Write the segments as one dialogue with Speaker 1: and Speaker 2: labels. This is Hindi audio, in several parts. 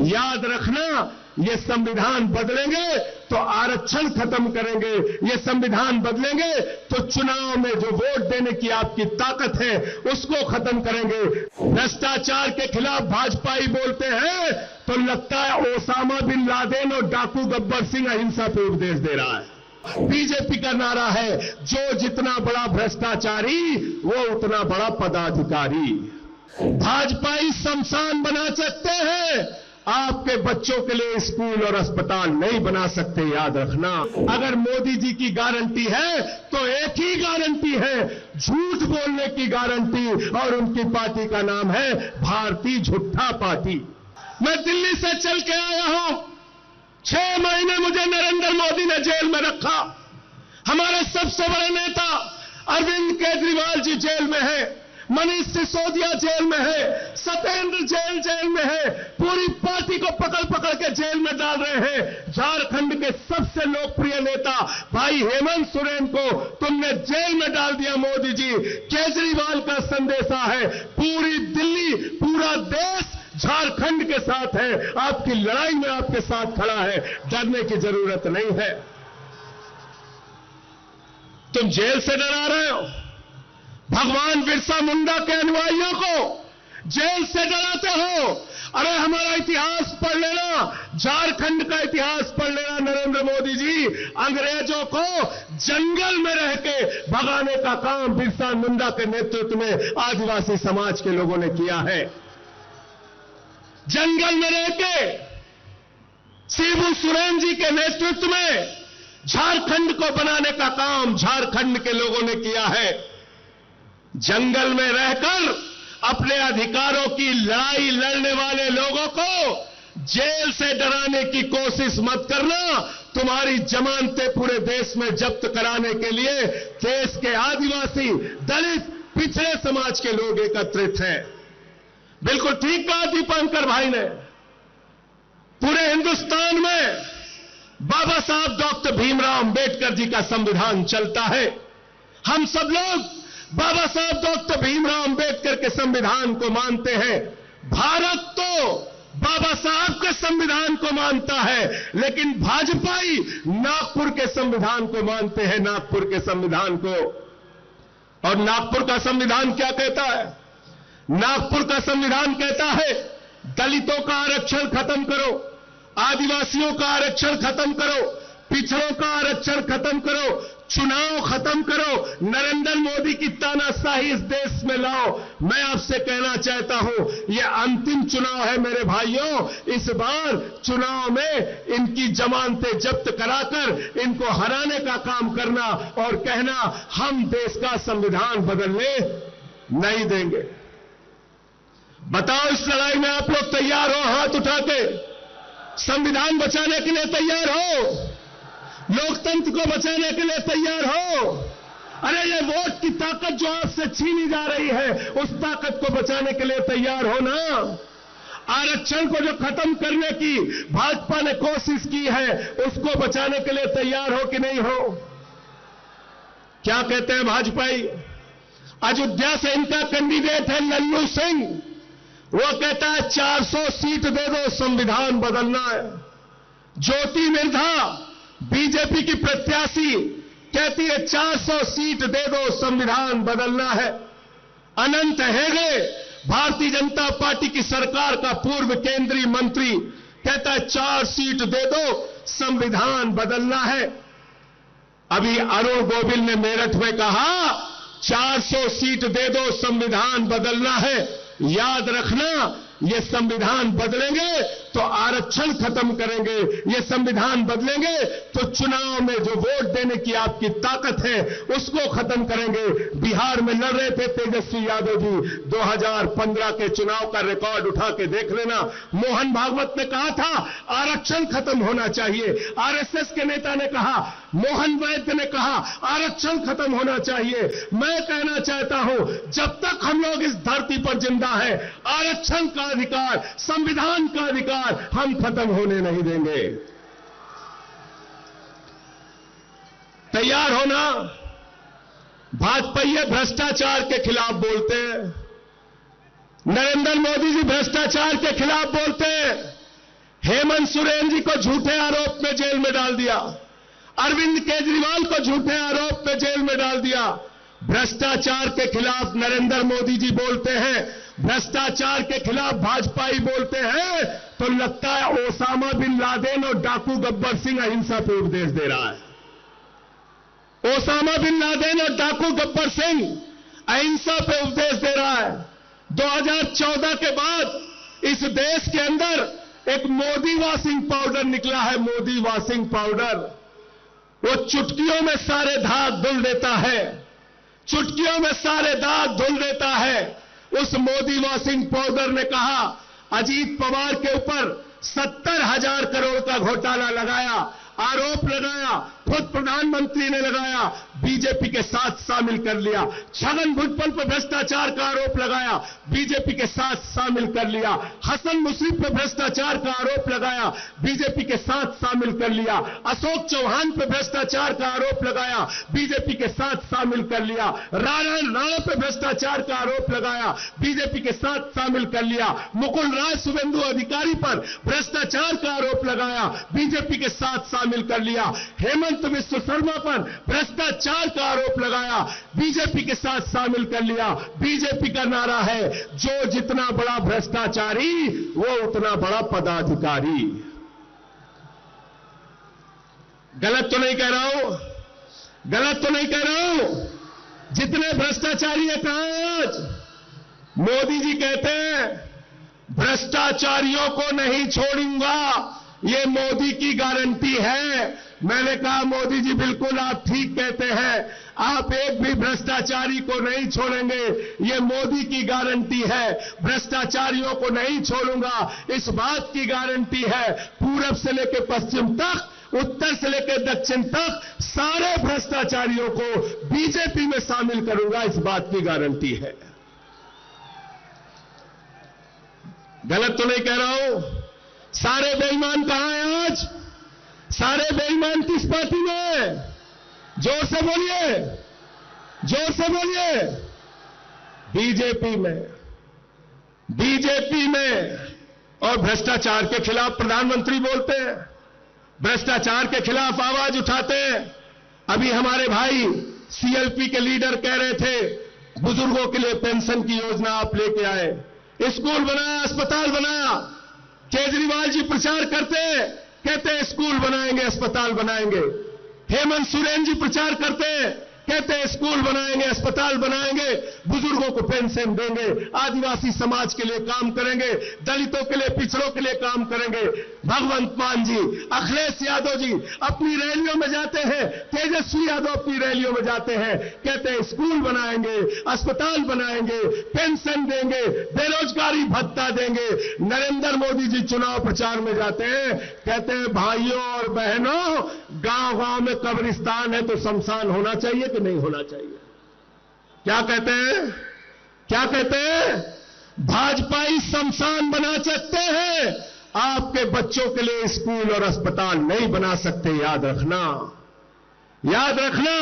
Speaker 1: याद रखना, ये संविधान बदलेंगे तो आरक्षण खत्म करेंगे, ये संविधान बदलेंगे तो चुनाव में जो वोट देने की आपकी ताकत है उसको खत्म करेंगे। भ्रष्टाचार के खिलाफ भाजपाई बोलते हैं तो लगता है ओसामा बिन लादेन और डाकू गब्बर सिंह अहिंसा पे उपदेश दे रहा है। बीजेपी का नारा है, जो जितना बड़ा भ्रष्टाचारी वो उतना बड़ा पदाधिकारी। भाजपाई शमशान बना सकते हैं, आपके बच्चों के लिए स्कूल और अस्पताल नहीं बना सकते, याद रखना। अगर मोदी जी की गारंटी है तो एक ही गारंटी है, झूठ बोलने की गारंटी, और उनकी पार्टी का नाम है भारतीय झूठा पार्टी। मैं दिल्ली से चल के आया हूं, 6 महीने मुझे नरेंद्र मोदी ने जेल में रखा। हमारे सबसे बड़े नेता अरविंद केजरीवाल जी जेल में है, मनीष सिसोदिया जेल में है, सत्येंद्र जेल में है, पूरी पार्टी को पकड़ पकड़ के जेल में डाल रहे हैं। झारखंड के सबसे लोकप्रिय नेता भाई हेमंत सोरेन को तुमने जेल में डाल दिया मोदी जी। केजरीवाल का संदेशा है, पूरी दिल्ली, पूरा देश झारखंड के साथ है, आपकी लड़ाई में आपके साथ खड़ा है, डरने की जरूरत नहीं है। तुम जेल से डरा रहे हो, भगवान बिरसा मुंडा के अनुयायियों को जेल से डराते हो। अरे हमारा इतिहास पढ़ लेना, झारखंड का इतिहास पढ़ लेना नरेंद्र मोदी जी। अंग्रेजों को जंगल में रह के भगाने का काम बिरसा मुंडा के नेतृत्व में आदिवासी समाज के लोगों ने किया है। जंगल में रह के शिबू सोरेन जी के नेतृत्व में झारखंड को बनाने का काम झारखंड के लोगों ने किया है। जंगल में रहकर अपने अधिकारों की लड़ाई लड़ने वाले लोगों को जेल से डराने की कोशिश मत करना। तुम्हारी जमानतें पूरे देश में जब्त कराने के लिए देश के आदिवासी, दलित, पिछड़े समाज के लोग एकत्रित हैं। बिल्कुल ठीक कहा दीपांकर भाई ने, पूरे हिंदुस्तान में बाबा साहब डॉक्टर भीमराव अंबेडकर जी का संविधान चलता है। हम सब लोग बाबा साहब डॉक्टर भीमराव अंबेडकर के संविधान को मानते हैं। भारत तो बाबा साहब के संविधान को मानता है, लेकिन भाजपाई नागपुर के संविधान को मानते हैं, नागपुर के संविधान को। और नागपुर का संविधान क्या कहता है? नागपुर का संविधान कहता है, दलितों का आरक्षण खत्म करो, आदिवासियों का आरक्षण खत्म करो, पिछड़ों का आरक्षण खत्म करो, चुनाव खत्म करो, नरेंद्र मोदी की तानाशाही इस देश में लाओ। मैं आपसे कहना चाहता हूं, यह अंतिम चुनाव है मेरे भाइयों। इस बार चुनाव में इनकी जमानतें जब्त कराकर इनको हराने का काम करना और कहना हम देश का संविधान बदलने नहीं देंगे। बताओ, इस लड़ाई में आप लोग तैयार हो? हाथ उठा के संविधान बचाने के लिए तैयार हो? लोकतंत्र को बचाने के लिए तैयार हो? अरे ये वोट की ताकत जो आपसे छीनी जा रही है, उस ताकत को बचाने के लिए तैयार हो ना? आरक्षण को जो खत्म करने की भाजपा ने कोशिश की है, उसको बचाने के लिए तैयार हो कि नहीं हो? क्या कहते हैं भाजपाई? अयोध्या से इनका कैंडिडेट है लल्लू सिंह, वो कहता है 400 सीट दे दो, संविधान बदलना है। ज्योति मिर्धा बीजेपी की प्रत्याशी कहती है 400 सीट दे दो, संविधान बदलना है। अनंत हेगड़े भारतीय जनता पार्टी की सरकार का पूर्व केंद्रीय मंत्री कहता है 4 सीट दे दो, संविधान बदलना है। अभी अरुण गोविल ने मेरठ में कहा 400 सीट दे दो, संविधान बदलना है। याद रखना, ये संविधान बदलेंगे तो आरक्षण खत्म करेंगे, ये संविधान बदलेंगे तो चुनाव में जो वोट देने की आपकी ताकत है उसको खत्म करेंगे। बिहार में लड़ रहे थे तेजस्वी यादव जी, 2015 के चुनाव का रिकॉर्ड उठा के देख लेना। मोहन भागवत ने कहा था आरक्षण खत्म होना चाहिए, आरएसएस के नेता ने कहा, मोहन वैद्य ने कहा आरक्षण खत्म होना चाहिए। मैं कहना चाहता हूं, जब तक हम लोग इस धरती पर जिंदा है, आरक्षण का अधिकार, संविधान का अधिकार हम खत्म होने नहीं देंगे। तैयार होना। भाजपा भ्रष्टाचार के खिलाफ बोलते हैं, नरेंद्र मोदी जी भ्रष्टाचार के खिलाफ बोलते हैं, हेमंत सोरेन जी को झूठे आरोप में जेल में डाल दिया, अरविंद केजरीवाल को झूठे आरोप में जेल में डाल दिया। भ्रष्टाचार के खिलाफ नरेंद्र मोदी जी बोलते हैं, भ्रष्टाचार के खिलाफ भाजपाई बोलते हैं, तो लगता है ओसामा बिन लादेन और डाकू गब्बर सिंह अहिंसा पे उपदेश दे रहा है। ओसामा बिन लादेन और डाकू गब्बर सिंह अहिंसा पे उपदेश दे रहा है। 2014 के बाद इस देश के अंदर एक मोदी वॉशिंग पाउडर निकला है, मोदी वॉशिंग पाउडर। वो चुटकियों में सारे दाग धुल देता है, चुटकियों में सारे दाग धुल देता है। उस मोदी वॉशिंग पाउडर ने कहा, अजीत पवार के ऊपर 70,000 करोड़ का घोटाला लगाया, आरोप लगाया, खुद प्रधानमंत्री ने लगाया, बीजेपी के साथ शामिल कर लिया। छगन भुजबल पर भ्रष्टाचार का आरोप लगाया, बीजेपी के साथ शामिल कर लिया। हसन मुश्रीफ पर भ्रष्टाचार का आरोप लगाया, बीजेपी के साथ शामिल कर लिया। अशोक चौहान पर भ्रष्टाचार का आरोप लगाया, बीजेपी के साथ शामिल कर लिया। राणा पर भ्रष्टाचार का आरोप लगाया, बीजेपी के साथ शामिल कर लिया। मुकुल राय शुभेंदु अधिकारी पर भ्रष्टाचार का आरोप लगाया, बीजेपी के साथ शामिल कर लिया। हेमंत विश्व शर्मा पर भ्रष्टाचार का आरोप लगाया, बीजेपी के साथ शामिल कर लिया। बीजेपी का नारा है, जो जितना बड़ा भ्रष्टाचारी वो उतना बड़ा पदाधिकारी। गलत तो नहीं कह रहा हूं, गलत तो नहीं कह रहा हूं। जितने भ्रष्टाचारी है कहां हैं आज? मोदी जी कहते हैं भ्रष्टाचारियों को नहीं छोड़ूंगा, ये मोदी की गारंटी है। मैंने कहा मोदी जी बिल्कुल आप ठीक कहते हैं, आप एक भी भ्रष्टाचारी को नहीं छोड़ेंगे, ये मोदी की गारंटी है। भ्रष्टाचारियों को नहीं छोड़ूंगा, इस बात की गारंटी है। पूरब से लेकर पश्चिम तक, उत्तर से लेकर दक्षिण तक सारे भ्रष्टाचारियों को बीजेपी में शामिल करूंगा, इस बात की गारंटी है। गलत तो नहीं कह रहा हूं। सारे बेईमान कहां हैं आज? सारे बेईमान किस पार्टी में? जोर से बोलिए, जोर से बोलिए। बीजेपी में, बीजेपी में। और भ्रष्टाचार के खिलाफ प्रधानमंत्री बोलते हैं, भ्रष्टाचार के खिलाफ आवाज उठाते हैं। अभी हमारे भाई सीएलपी के लीडर कह रहे थे बुजुर्गों के लिए पेंशन की योजना आप लेके आए, स्कूल बनाया, अस्पताल बनाया। केजरीवाल जी प्रचार करते हैं, कहते हैं स्कूल बनाएंगे, अस्पताल बनाएंगे। हेमंत सोरेन जी प्रचार करते हैं, कहते हैं स्कूल बनाएंगे, अस्पताल बनाएंगे, बुजुर्गों को पेंशन देंगे, आदिवासी समाज के लिए काम करेंगे, दलितों के लिए, पिछड़ों के लिए काम करेंगे। भगवंत मान जी, अखिलेश यादव जी अपनी रैलियों में जाते हैं, तेजस्वी यादव अपनी रैलियों में जाते हैं, कहते हैं स्कूल बनाएंगे, अस्पताल बनाएंगे, पेंशन देंगे, बेरोजगारी भत्ता देंगे। नरेंद्र मोदी जी चुनाव प्रचार में जाते हैं, कहते हैं भाइयों और बहनों, गांव गांव में कब्रिस्तान है तो शमशान होना चाहिए कि नहीं होना चाहिए? क्या कहते हैं? क्या कहते हैं? भाजपाई शमशान बना सकते हैं, आपके बच्चों के लिए स्कूल और अस्पताल नहीं बना सकते। याद रखना, याद रखना।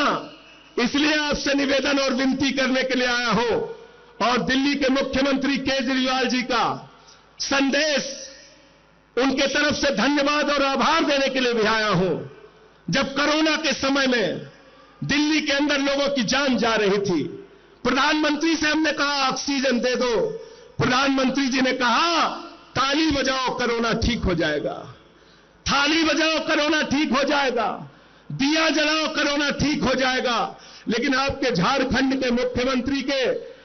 Speaker 1: इसलिए आपसे निवेदन और विनती करने के लिए आया हूं, और दिल्ली के मुख्यमंत्री केजरीवाल जी का संदेश, उनके तरफ से धन्यवाद और आभार देने के लिए भी आया हूं। जब कोरोना के समय में दिल्ली के अंदर लोगों की जान जा रही थी, प्रधानमंत्री से हमने कहा ऑक्सीजन दे दो, प्रधानमंत्री जी ने कहा ताली बजाओ कोरोना ठीक हो जाएगा, थाली बजाओ कोरोना ठीक हो जाएगा, दिया जलाओ कोरोना ठीक हो जाएगा। लेकिन आपके झारखंड के मुख्यमंत्री के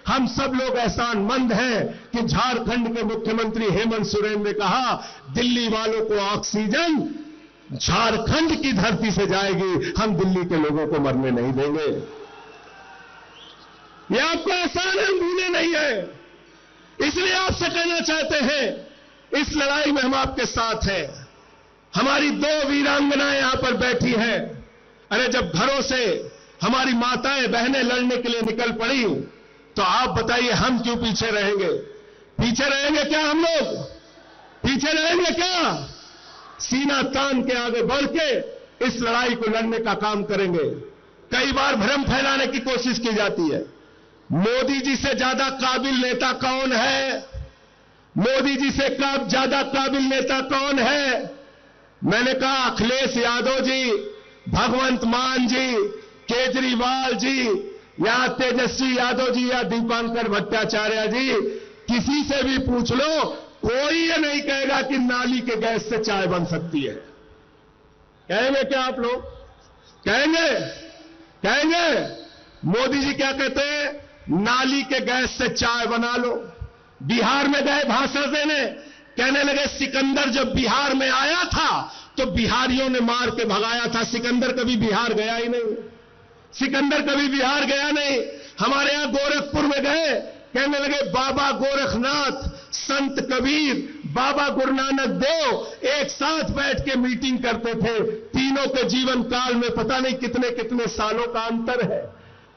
Speaker 1: हम सब लोग एहसानमंद हैं कि झारखंड के मुख्यमंत्री हेमंत सोरेन ने कहा दिल्ली वालों को ऑक्सीजन झारखंड की धरती से जाएगी, हम दिल्ली के लोगों को मरने नहीं देंगे। यह आपको एहसान है, भूले नहीं है। इसलिए आपसे कहना चाहते हैं, इस लड़ाई में हम आपके साथ हैं। हमारी 2 वीरांगनाएं यहां पर बैठी हैं। अरे जब घरों से हमारी माताएं बहनें लड़ने के लिए निकल पड़ी, तो आप बताइए हम क्यों पीछे रहेंगे? पीछे रहेंगे क्या? हम लोग पीछे रहेंगे क्या? सीना तान के आगे बढ़ के इस लड़ाई को लड़ने का काम करेंगे। कई बार भ्रम फैलाने की कोशिश की जाती है, मोदी जी से ज्यादा काबिल नेता कौन है? मोदी जी से ज्यादा काबिल नेता कौन है? मैंने कहा अखिलेश यादव जी, भगवंत मान जी, केजरीवाल जी, या तेजस्वी यादव जी, या दीपांकर भट्टाचार्य जी, किसी से भी पूछ लो, कोई ये नहीं कहेगा कि नाली के गैस से चाय बन सकती है। कहेंगे क्या आप लोग? कहेंगे? मोदी जी क्या कहते हैं? नाली के गैस से चाय बना लो। बिहार में गए भाषण देने, कहने लगे सिकंदर जब बिहार में आया था तो बिहारियों ने मार के भगाया था। सिकंदर कभी बिहार गया ही नहीं, सिकंदर कभी बिहार गया नहीं। हमारे यहां गोरखपुर में गए, कहने लगे बाबा गोरखनाथ, संत कबीर, बाबा गुरु नानक देव एक साथ बैठ के मीटिंग करते थे। तीनों के जीवन काल में पता नहीं कितने कितने सालों का अंतर है।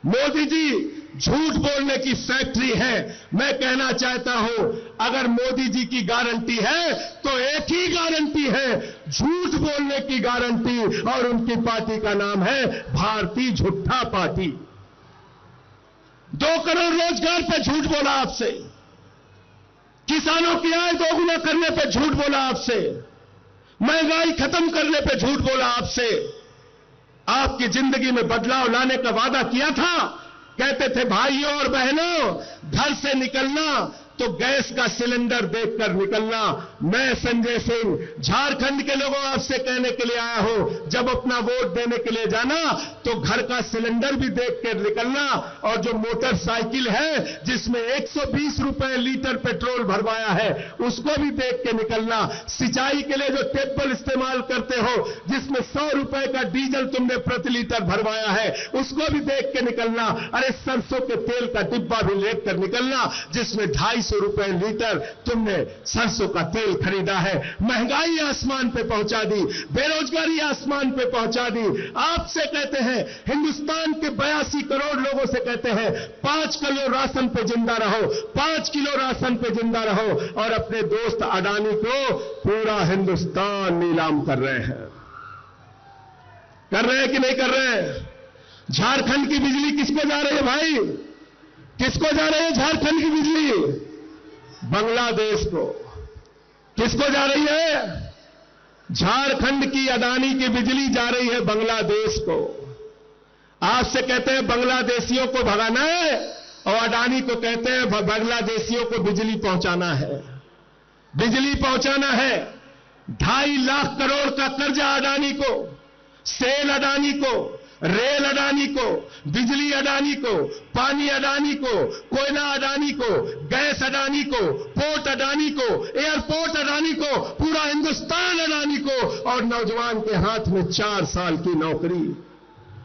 Speaker 1: मोदी जी झूठ बोलने की फैक्ट्री है। मैं कहना चाहता हूं, अगर मोदी जी की गारंटी है तो एक ही गारंटी है, झूठ बोलने की गारंटी, और उनकी पार्टी का नाम है भारतीय झूठा पार्टी। 2 करोड़ रोजगार पे झूठ बोला आपसे, किसानों की आय 2 गुना करने पे झूठ बोला आपसे, महंगाई खत्म करने पे झूठ बोला आपसे, आपकी जिंदगी में बदलाव लाने का वादा किया था। कहते थे भाइयों और बहनों, घर से निकलना तो गैस का सिलेंडर देखकर निकलना। मैं संजय सिंह झारखंड के लोगों आपसे कहने के लिए आया हूं, जब अपना वोट देने के लिए जाना तो घर का सिलेंडर भी देख कर निकलना, और जो मोटरसाइकिल है जिसमें 120 रुपए लीटर पेट्रोल भरवाया है उसको भी देख के निकलना। सिंचाई के लिए जो टेबल इस्तेमाल करते हो जिसमें 100 रुपए का डीजल तुमने प्रति लीटर भरवाया है उसको भी देख के निकलना। अरे सरसों के तेल का डिब्बा भी लेकर निकलना जिसमें 250 रुपए लीटर तुमने सरसों का तेल खरीदा है। महंगाई आसमान पे पहुंचा दी, बेरोजगारी आसमान पे पहुंचा दी। आपसे कहते हैं, हिंदुस्तान के 82 करोड़ लोगों से कहते हैं 5 किलो राशन पे जिंदा रहो, 5 किलो राशन पे जिंदा रहो, और अपने दोस्त अडानी को पूरा हिंदुस्तान नीलाम कर रहे हैं। कर रहे हैं कि नहीं कर रहे हैं? झारखंड की बिजली किसको जा रही है भाई? किसको जा रही है झारखंड की बिजली? बांग्लादेश को। किसको जा रही है? झारखंड की अडानी की बिजली जा रही है बांग्लादेश को। आपसे कहते हैं बांग्लादेशियों को भगाना है, और अडानी को कहते हैं बांग्लादेशियों को बिजली पहुंचाना है। बिजली पहुंचाना है। 2.5 लाख करोड़ का कर्जा अडानी को, सेल अडानी को, रेल अडानी को, बिजली अडानी को, पानी अडानी को, कोयला अडानी को, गैस अडानी को, पोर्ट अडानी को, एयरपोर्ट अडानी को, पूरा हिंदुस्तान अडानी को, और नौजवान के हाथ में 4 साल की नौकरी,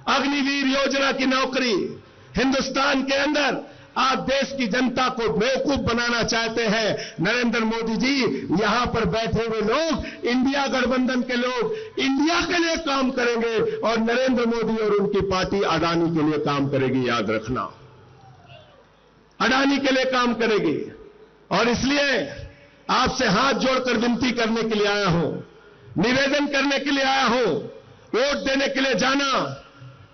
Speaker 1: अग्निवीर योजना की नौकरी। हिंदुस्तान के अंदर आप देश की जनता को बेवकूफ बनाना चाहते हैं। नरेंद्र मोदी जी, यहां पर बैठे हुए लोग, इंडिया गठबंधन के लोग इंडिया के लिए काम करेंगे, और नरेंद्र मोदी और उनकी पार्टी अडानी के लिए काम करेगी। याद रखना, अडानी के लिए काम करेगी। और इसलिए आपसे हाथ जोड़कर विनती करने के लिए आया हूं, निवेदन करने के लिए आया हूं। वोट देने के लिए जाना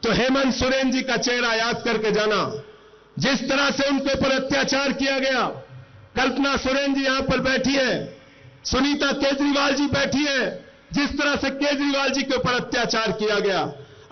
Speaker 1: तो हेमंत सोरेन जी का चेहरा याद करके जाना। जिस तरह से उनके ऊपर अत्याचार किया गया, कल्पना सोरेन जी यहां पर बैठी है, सुनीता केजरीवाल जी बैठी है, जिस तरह से केजरीवाल जी के ऊपर अत्याचार किया गया,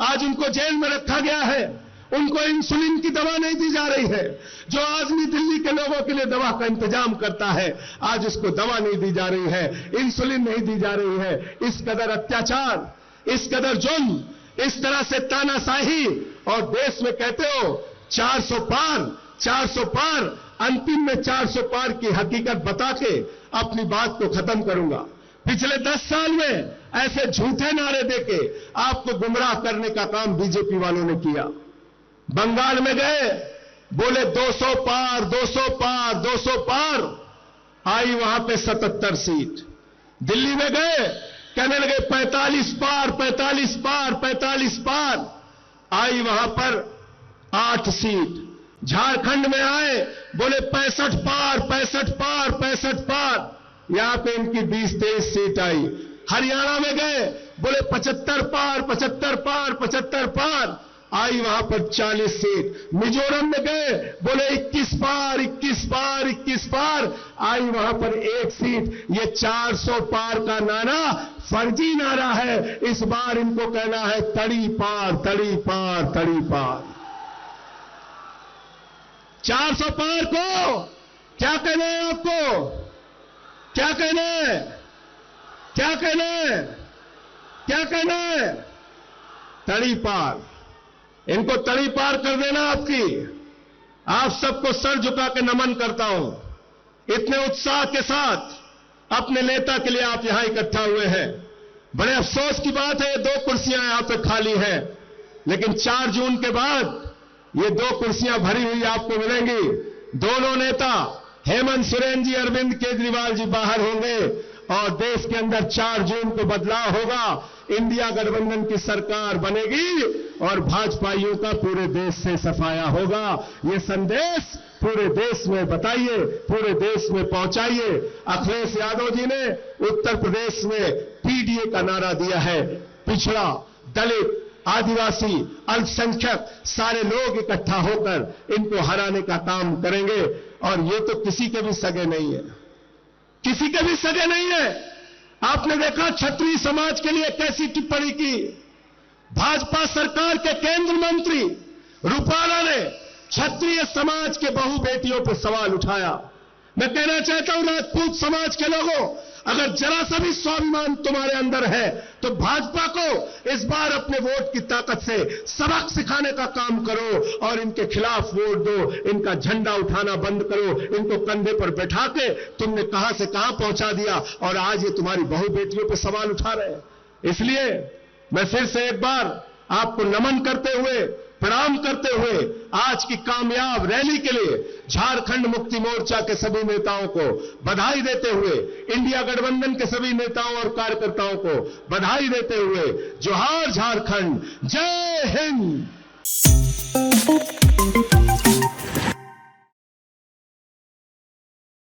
Speaker 1: आज उनको जेल में रखा गया है। उनको इंसुलिन की दवा नहीं दी जा रही है। जो आदमी दिल्ली के लोगों के लिए दवा का इंतजाम करता है, आज उसको दवा नहीं दी जा रही है, इंसुलिन नहीं दी जा रही है। इस कदर अत्याचार, इस कदर जुल्म, इस तरह से तानाशाही, और देश में कहते हो 400 पार, 400 पार, अंतिम में 400 पार की हकीकत बता के अपनी बात को खत्म करूंगा। पिछले 10 साल में ऐसे झूठे नारे देके आपको गुमराह करने का काम बीजेपी वालों ने किया। बंगाल में गए, बोले 200 पार, 200 पार, 200 पार, आई वहां पे 77 सीट। दिल्ली में गए, कहने लगे 45 पार, 45 पार, 45 पार, आई वहां पर 8 सीट। झारखंड में आए, बोले 65 पार, 65 पार, 65 पार, यहां पे इनकी 20-23 सीट आई। हरियाणा में गए, बोले 75 पार, 75 पार, 75 पार, आई वहां पर 40 सीट। मिजोरम में गए, बोले 21 पार 21 पार 21 पार, आई वहां पर 1 सीट। ये 400 पार का नारा फर्जी नारा है। इस बार इनको कहना है तड़ी पार तड़ी पार तड़ी पार। 400 पार को क्या कहना है आपको? क्या कहना है? क्या कहना है? क्या कहना है? तड़ी पार। इनको तड़ी पार कर देना आपकी। आप सबको सर झुका के नमन करता हूं। इतने उत्साह के साथ अपने नेता के लिए आप यहां इकट्ठा हुए हैं। बड़े अफसोस की बात है, 2 कुर्सियां यहां पे खाली हैं, लेकिन 4 जून के बाद ये 2 कुर्सियां भरी हुई आपको मिलेंगी। दोनों नेता हेमंत सोरेन जी, अरविंद केजरीवाल जी बाहर होंगे और देश के अंदर 4 जून को बदलाव होगा। इंडिया गठबंधन की सरकार बनेगी और भाजपाइयों का पूरे देश से सफाया होगा। ये संदेश पूरे देश में बताइए, पूरे देश में पहुंचाइए। अखिलेश यादव जी ने उत्तर प्रदेश में पीडीए का नारा दिया है। पिछड़ा, दलित, आदिवासी, अल्पसंख्यक सारे लोग इकट्ठा होकर इनको हराने का काम करेंगे। और ये तो किसी के भी सगे नहीं है, किसी के भी सगे नहीं है। आपने देखा क्षत्रिय समाज के लिए कैसी टिप्पणी की। भाजपा सरकार के केंद्र मंत्री रूपाला ने क्षत्रिय समाज के बहु बेटियों पर सवाल उठाया। मैं कहना चाहता हूं राजपूत समाज के लोगों, अगर जरा सा भी स्वाभिमान तुम्हारे अंदर है तो भाजपा को इस बार अपने वोट की ताकत से सबक सिखाने का काम करो और इनके खिलाफ वोट दो। इनका झंडा उठाना बंद करो। इनको कंधे पर बैठा के तुमने कहां से कहां पहुंचा दिया और आज ये तुम्हारी बहु बेटियों पर सवाल उठा रहे हैं। इसलिए मैं फिर से एक बार आपको नमन करते हुए, प्रणाम करते हुए आज की कामयाब रैली के लिए झारखंड मुक्ति मोर्चा के सभी नेताओं को बधाई देते हुए, इंडिया गठबंधन के सभी नेताओं और कार्यकर्ताओं को बधाई देते हुए जोहार झारखंड, जय हिंद।